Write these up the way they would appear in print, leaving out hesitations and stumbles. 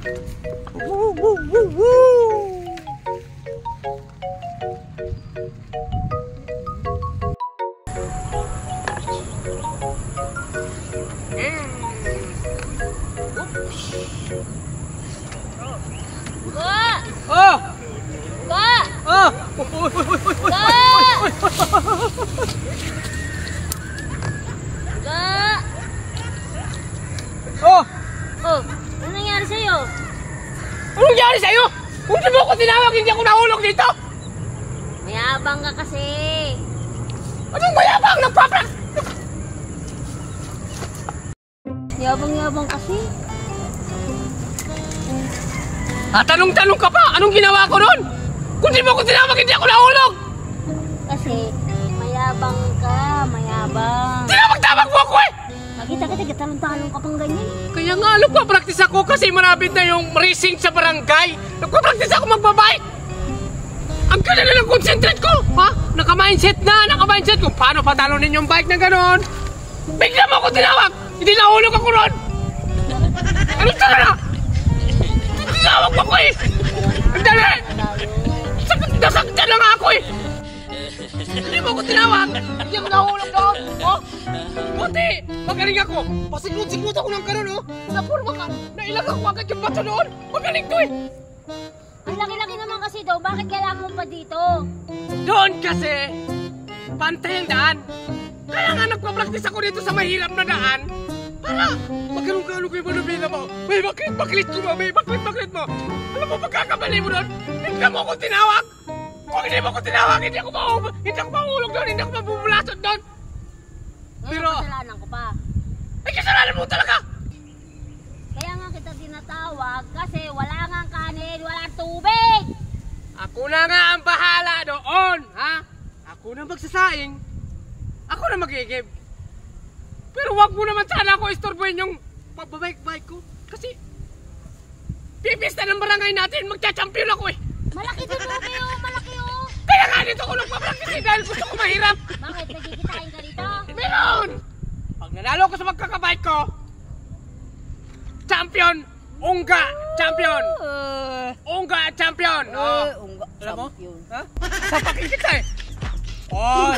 Woo, woo, woo, woo. Oh! Ba! Oh! Ba! Ba! Oh! Oh, ano nangyari sa'yo? Anong nangyari sa'yo? Kung di mo ako tinawag, hindi ako nahulog dito! Mayabang ka kasi. Anong mayabang? Nagpaprak! Yabang-yabang kasi. Tanong-tanong ka pa! Anong ginawa ko nun? Kung di mo ako tinawag, hindi ako nahulog! Kasi mayabang ka, mayabang. Tinawag-tawag mo ako eh! Nakita kita, gatalong-talong ka pang ganyan. Kaya nga, nagpa-practice ako kasi marabit na yung racing sa barangay. Nagpa-practice ako magbabike. Ang ganda na ng concentrate ko, ha? Naka-mindset kung paano patalonin yung bike na gano'n. Bigla mo ako tinawag! Hindi nahulog ako ron! Ano talaga? Tinawag mo ako eh! Ang dali! Nasaktan lang ako eh! Hindi mo ako tinawag! Hindi ako nahulog doon! Oh! Buti! Magaling ako! Pasiklot-siklot ako ng kanon, oh! Napurma ka! Nailag ako agad yung bato doon! Magaling to eh! Ang laki-laki naman kasi daw, bakit kailangan mo pa dito? Doon kasi, pantay ang daan. Kaya nga nagpa-practice ako dito sa mahirap na daan. Para magkaroon-karoon ko yung manubila mo. May baklit ko mo, may baklit mo. Alam mo, pagkakamali mo doon, hindi mo ako tinawag. Kung hindi mo ako tinawag, hindi ako mahulog doon, hindi ako mabubulasot doon. Pero kasalanan ko pa. Ay, kasalanan mo talaga. Kaya nga kita tinatawag kasi wala nga kanin, wala tubig. Ako na nga ang bahala doon, ha? Ako na magsasaing. Ako na mag-i-give. Pero wag mo naman sana ako istorbohin yung pagbabike-bike ko. Kasi, pipista ng barangay natin, magcha-champion ako eh. Malaki doon, oh, malaki oh. Kaya nga dito ko nagpa-practice dahil gusto ko mahirap. Bakit? Nagkikitain ka dito? Meron! Pag nanalo ko sa magkakabike ko, champion! Ungga! Champion! Ungga! Champion! Oh. Ungga! Alam mo? Champion. Ha? Sapakin kita eh! Oh!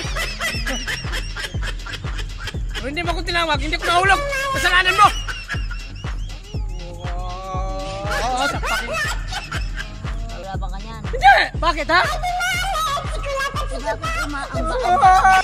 Kung hindi mo ko tinawag, hindi ko nahulog! Kasalanan mo! Oh, sapakin! Wala bang kanyan? Hindi! Bakit ha? Bakit umaambak?